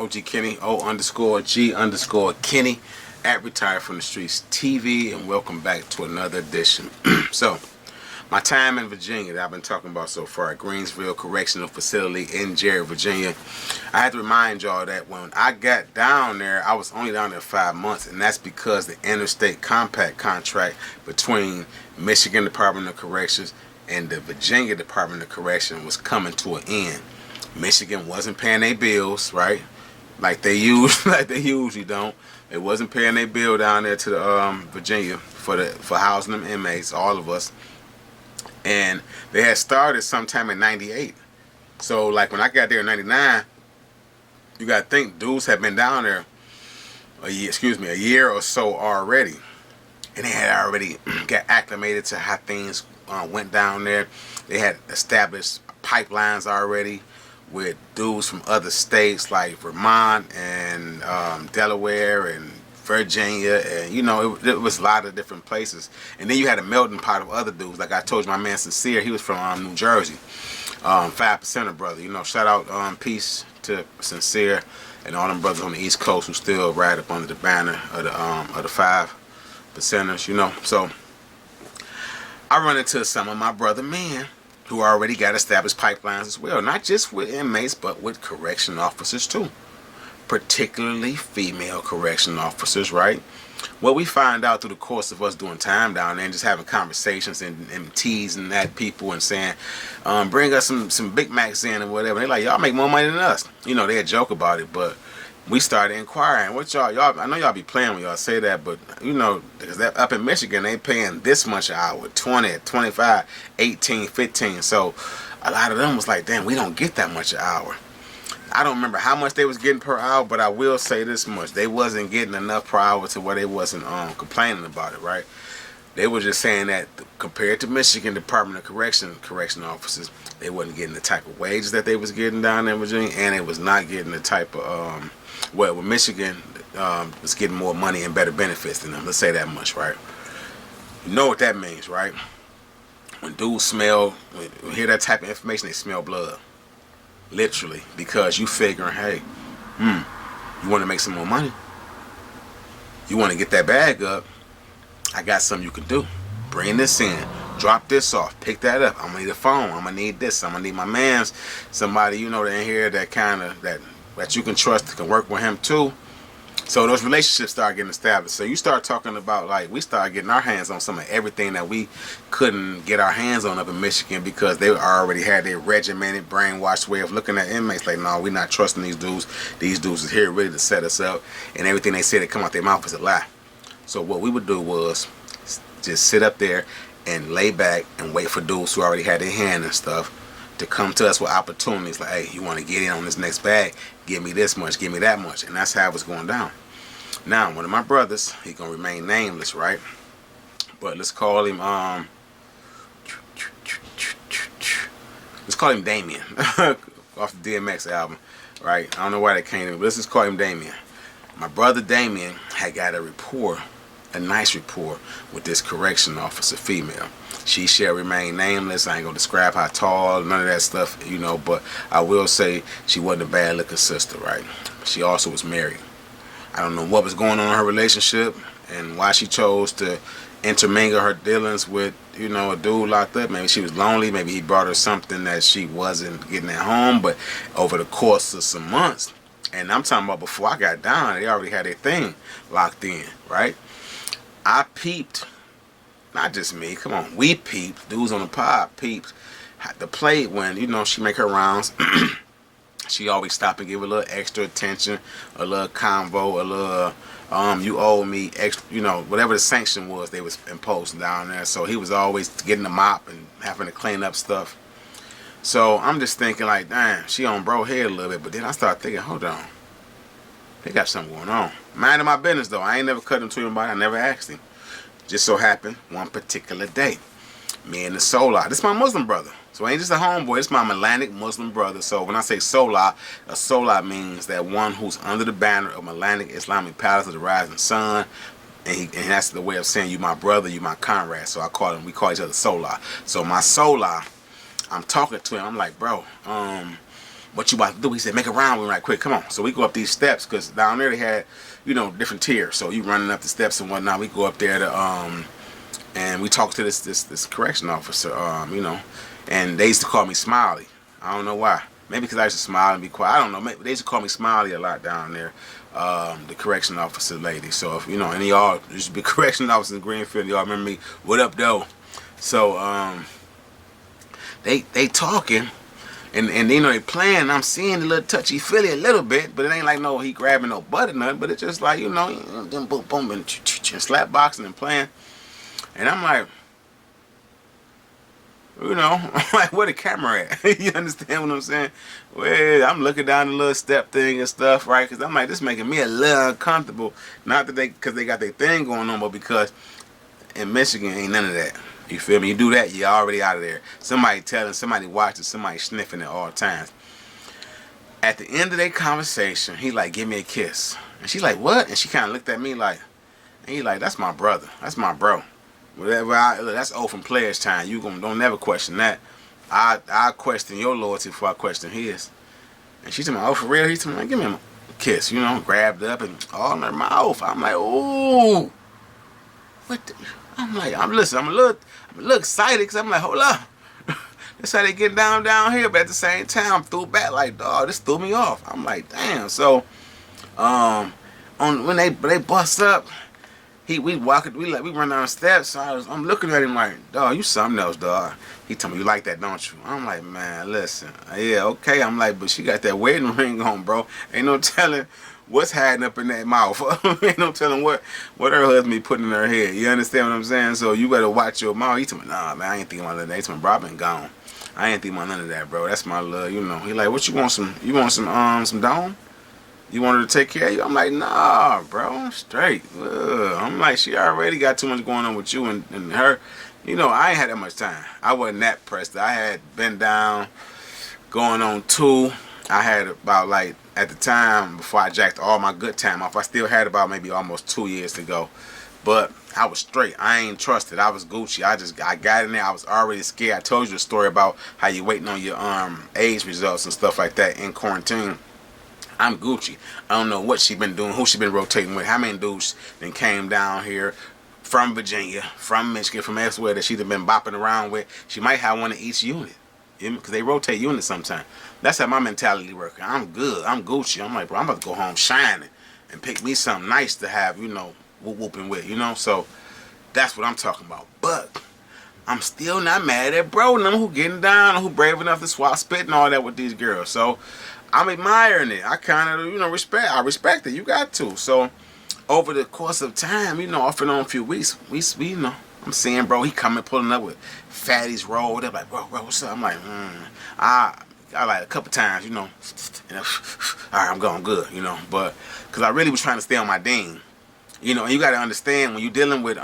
OG Kenny, O_G_Kenny, at Retired from the Streets TV, and welcome back to another edition. So, my time in Virginia that I've been talking about so far at Greensville Correctional Facility in Jerry, Virginia. I had to remind y'all that when I got down there, I was only down there 5 months, and that's because the interstate compact contract between Michigan Department of Corrections and the Virginia Department of Correction was coming to an end. Michigan wasn't paying their bills, right? Like they usually don't. They wasn't paying their bill down there to the Virginia for housing them inmates, all of us. And they had started sometime in '98. So like when I got there in '99, you gotta think dudes had been down there a year or so already, and they had already got acclimated to how things went down there. They had established pipelines already with dudes from other states like Vermont and Delaware and Virginia, and you know it was a lot of different places. And then you had a melting pot of other dudes. Like I told you, my man Sincere, he was from New Jersey, 5%er brother. You know, shout out peace to Sincere and all them brothers on the East Coast who still ride up under the banner of the 5%ers. You know, so I run into some of my brother men who already got established pipelines as well, not just with inmates, but with correction officers too, particularly female correction officers, right? What we find out through the course of us doing time down there and just having conversations and teasing at people and saying, bring us some Big Macs in or whatever. They're like, y'all make more money than us. You know, they joke about it, but we started inquiring. What y'all, I know y'all be playing when y'all say that, but you know, because up in Michigan, they paying this much an hour, 20, 25, 18, 15. So a lot of them was like, damn, we don't get that much an hour. I don't remember how much they was getting per hour, but I will say this much. They wasn't getting enough per hour to where they wasn't complaining about it, right? They were just saying that compared to Michigan Department of correction officers, they wasn't getting the type of wages that they was getting down there in Virginia, and they was not getting the type of with Michigan was getting more money and better benefits than them. Let's say that much, right? You know what that means, right? When dudes hear that type of information, they smell blood. Literally. Because you figuring, hey, you want to make some more money? You want to get that bag up? I got something you can do. Bring this in. Drop this off. Pick that up. I'm going to need a phone. I'm going to need this. I'm going to need my mans. Somebody, you know, in here that kind of, that you can trust, that can work with him too. So those relationships start getting established. So you start talking about, like, we start getting our hands on some of everything that we couldn't get our hands on up in Michigan because they already had their regimented, brainwashed way of looking at inmates. Like, no, we're not trusting these dudes. These dudes is here ready to set us up, and everything they say that come out their mouth is a lie. So what we would do was just sit up there and lay back and wait for dudes who already had their hand and stuff to come to us with opportunities like, hey, you want to get in on this next bag? Give me this much, give me that much. And that's how it was going down. Now, one of my brothers, he's going to remain nameless, right? But let's call him, Damien, off the DMX album, right? I don't know why that came in, but let's just call him Damien. My brother Damien had got a nice rapport with this correction officer, female. She shall remain nameless. I ain't gonna describe how tall, none of that stuff, you know, but I will say she wasn't a bad looking sister, right? She also was married. I don't know what was going on in her relationship and why she chose to intermingle her dealings with, you know, a dude locked up. Maybe she was lonely, maybe he brought her something that she wasn't getting at home, but over the course of some months, and I'm talking about before I got down, they already had their thing locked in, right? I peeped. Not just me, come on, we peeped, dudes on the pod peeped the plate when, you know, she make her rounds. She always stop and give a little extra attention, a little convo, a little, you owe me extra, you know, whatever the sanction was they was imposing down there. So he was always getting the mop and having to clean up stuff. So I'm just thinking like, damn, she on bro head a little bit. But then I start thinking, hold on, they got something going on. Minding my business though, I ain't never cut him to anybody, I never asked him. Just so happened one particular day, me and the Solar, this is my Muslim brother. So it ain't just a homeboy, it's my Melanic Muslim brother. So when I say Solar, a Solar means that one who's under the banner of Melanic Islamic Palace of the Rising Sun. And that's the way of saying you my brother, you my comrade. So we call each other Solar. So my Solar, I'm talking to him, I'm like, bro, what you about to do? He said, make a round with me right quick. Come on. So we go up these steps because down there they had, you know, different tiers. So you running up the steps and whatnot. We go up there to and we talk to this correction officer, you know, and they used to call me Smiley. I don't know why. Maybe because I used to smile and be quiet. I don't know. Maybe they used to call me Smiley a lot down there. The correction officer lady. So if you know any of y'all used to be correction officers in Greenfield, y'all remember me. What up, though? So they talking. And you know they playing. I'm seeing the little touchy feely a little bit, but it ain't like no he grabbing no butt or nothing. But it's just like you know, them boom boom and slap boxing and playing. And I'm like, you know, I'm like, where the camera at? You understand what I'm saying? Well, I'm looking down the little step thing and stuff, right? Because I'm like, this making me a little uncomfortable. Not that because they got their thing going on, but because in Michigan ain't none of that. You feel me? You do that, you're already out of there. Somebody telling, somebody watching, somebody sniffing at all times. At the end of their conversation, he like, give me a kiss. And she like, what? And she kind of looked at me like, and he like, that's my brother. That's my bro. Whatever. That's old from players' time. You don't never question that. I question your loyalty before I question his. And she told me, oh, for real? He told me, give me a kiss. You know, grabbed up and all in her mouth. I'm like, ooh. What the? I'm like, I'm a little excited because I'm like, hold up. That's how they get down here. But at the same time, I'm threw back like, dog, this threw me off. I'm like, damn. So, when they bust up, we run down the steps. So I'm looking at him like, dog, you something else, dog. He told me, you like that, don't you? I'm like, man, listen, yeah, okay. I'm like, but she got that wedding ring on, bro. Ain't no telling what's hiding up in that mouth. Ain't no telling what her husband be putting in her head. You understand what I'm saying? So you better watch your mouth. He told me, nah, man, I ain't thinking about that. He told me, bro, I been gone. I ain't thinking about none of that, bro. That's my love, you know. He like, what you want some dome? You want her to take care of you? I'm like, nah, bro, I'm straight. I'm like, she already got too much going on with you and her. You know, I ain't had that much time. I wasn't that pressed. I had been down, going on 2. I had about like, at the time, before I jacked all my good time off, I still had about maybe almost 2 years to go. But I was straight. I ain't trusted. I was Gucci. I got in there. I was already scared. I told you a story about how you waiting on your age results and stuff like that in quarantine. I'm Gucci. I don't know what she been doing, who she been rotating with, how many dudes then came down here from Virginia, from Michigan, from elsewhere that she'd have been bopping around with. She might have one in each unit. Because they rotate units sometimes. That's how my mentality works. I'm good. I'm Gucci. I'm like, bro, I'm about to go home shining and pick me something nice to have, you know, whooping with, you know? So that's what I'm talking about. But I'm still not mad at bro and them who getting down, who brave enough to swap spit and all that with these girls. So I'm admiring it. I kind of, you know, respect it. You got to. So over the course of time, you know, off and on a few weeks, we you know, I'm seeing bro, he coming pulling up with fatties rolled up like, bro, what's up? I'm like, I like a couple times, you know, all right, I'm going good, you know, but because I really was trying to stay on my ding, you know, and you got to understand when you're dealing with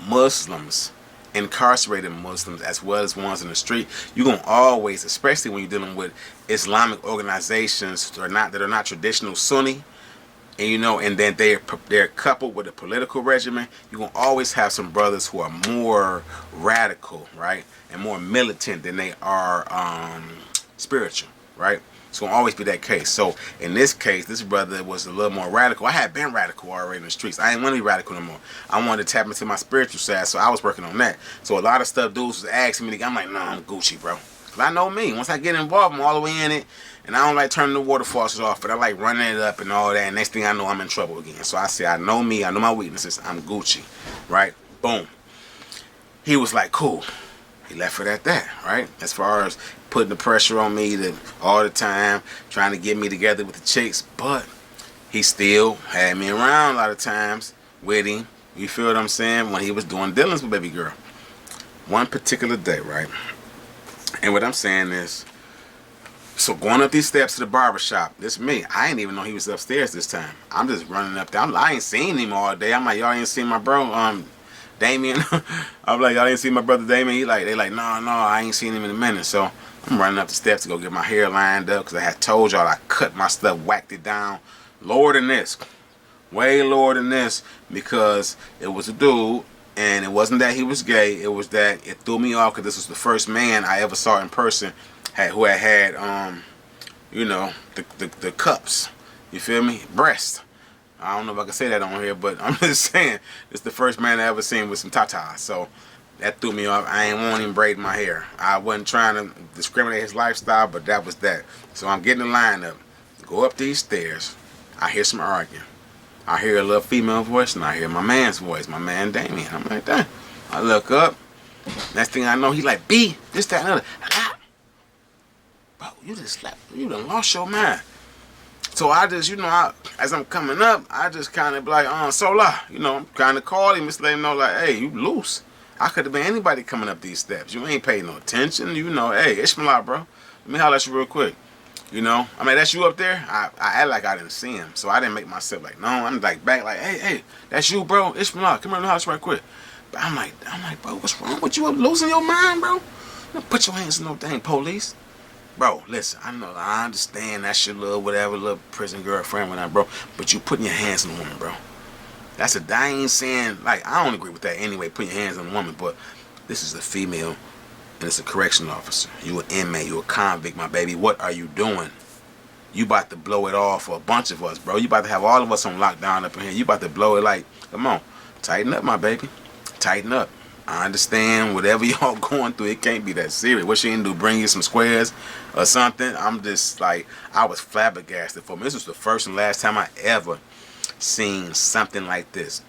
Muslims, incarcerated Muslims as well as ones in the street, you're gonna always, especially when you're dealing with Islamic organizations that are not traditional Sunni. And you know, and then they're coupled with a political regimen. You're gonna always have some brothers who are more radical, right, and more militant than they are spiritual, right? It's gonna always be that case. So in this case, this brother was a little more radical. I had been radical already in the streets. I didn't want to be radical no more. I wanted to tap into my spiritual side, so I was working on that. So a lot of stuff dudes was asking me, I'm like, nah, I'm Gucci, bro. Cause I know me. Once I get involved, I'm all the way in it. And I don't like turning the water faucets off, but I like running it up and all that. And next thing I know, I'm in trouble again. So I say, I know me. I know my weaknesses. I'm Gucci, right? Boom. He was like, cool. He left it at that, right? As far as putting the pressure on me all the time, trying to get me together with the chicks. But he still had me around a lot of times with him. You feel what I'm saying? When he was doing dealings with baby girl. One particular day, right? And what I'm saying is, so going up these steps to the barbershop, this me. I didn't even know he was upstairs this time. I'm just running up there. I ain't seen him all day. I'm like, y'all ain't seen my bro, Damien. I'm like, y'all ain't seen my brother Damien. They like, no, I ain't seen him in a minute. So I'm running up the steps to go get my hair lined up because I had told y'all I cut my stuff, whacked it down lower than this. Way lower than this because it was a dude. And it wasn't that he was gay. It was that it threw me off because this was the first man I ever saw in person who had you know, the cups. You feel me? Breast. I don't know if I can say that on here, but I'm just saying it's the first man I ever seen with some tatas. So that threw me off. I ain't want him braiding my hair. I wasn't trying to discriminate his lifestyle, but that was that. So I'm getting the line up. Go up these stairs. I hear some arguing. I hear a little female voice, and I hear my man's voice, my man Damien. I'm like, damn. I look up. Next thing I know, he like, B, this, that, and other. Bro, you just slept. You done lost your mind. So I just, you know, as I'm coming up, I just kind of be like, Sola, you know, kind of call him, just let him know, like, hey, you loose. I could have been anybody coming up these steps. You ain't paying no attention. You know, hey, Ishmael, bro. Let me holler at you real quick. You know, I mean, that's you up there. I act like I didn't see him, so I didn't make myself like, no. I'm like back, like, hey, that's you, bro. Ishmael, come here to the house right quick. But I'm like, bro, what's wrong with you? I'm losing your mind, bro. Don't put your hands in no dang police. Bro, listen, I understand that's your little whatever, little prison girlfriend, whatever, bro. But you putting your hands on a woman, bro. I ain't saying, like, I don't agree with that anyway, putting your hands on a woman, but this is a female, and it's a correctional officer. You an inmate, you a convict, my baby. What are you doing? You about to blow it off for a bunch of us, bro. You about to have all of us on lockdown up in here. You about to blow it like, come on, tighten up, my baby. Tighten up. I understand whatever y'all going through, it can't be that serious. What she didn't do, bring you some squares or something? I'm just like, I was flabbergasted for me. This was the first and last time I ever seen something like this.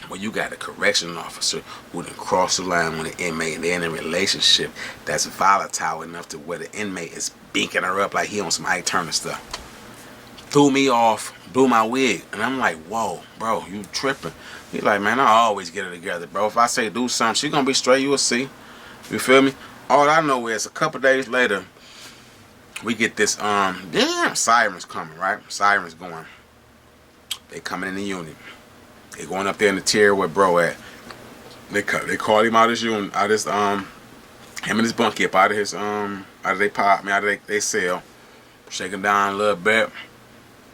Where you got a correctional officer who done cross the line with an inmate and they're in a relationship that's volatile enough to where the inmate is binking her up like he on some Ike Turner stuff. Threw me off, blew my wig. And I'm like, whoa, bro, you tripping. He like, man, I always get her together, bro. If I say do something, she gonna be straight, you will see. You feel me? All I know is a couple days later, we get this, damn, sirens coming, right? Sirens going. They coming in the unit. They going up there in the tier where bro at. They call him out of his unit, him and his bunkie up out of his, out of their cell. Shake him down a little bit.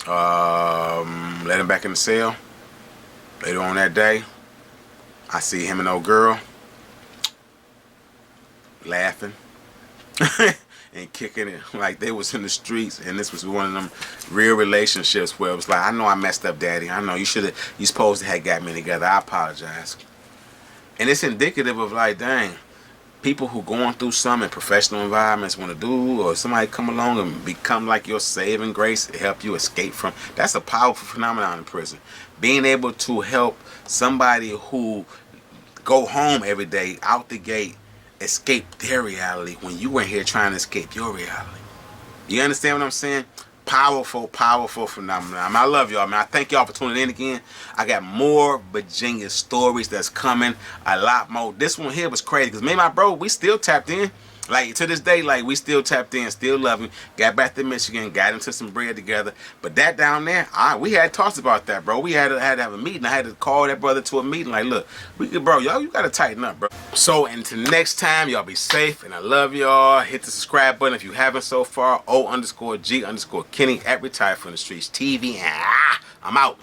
Let him back in the cell. Later on that day, I see him and old girl laughing and kicking it like they was in the streets, and this was one of them real relationships where it was like, I know I messed up, daddy. I know you supposed to have got me together. I apologize. And it's indicative of like, dang, people who going through some in professional environments want to do, or somebody come along and become like your saving grace to help you escape from. That's a powerful phenomenon in prison. Being able to help somebody who go home every day out the gate escape their reality when you were here trying to escape your reality. You understand what I'm saying? Powerful, powerful phenomenon. I love y'all, man. I thank y'all for tuning in again. I got more Virginia stories that's coming. A lot more. This one here was crazy because me and my bro, we still tapped in. Like, to this day, like, we still tapped in, still love him. Got back to Michigan, got into some bread together. But that down there, we had talks about that, bro. We had to have a meeting. I had to call that brother to a meeting. Like, look, bro, y'all, you got to tighten up, bro. So, until next time, y'all be safe, and I love y'all. Hit the subscribe button if you haven't so far. O_G_Kenny at Retired from the Streets TV. And I'm out.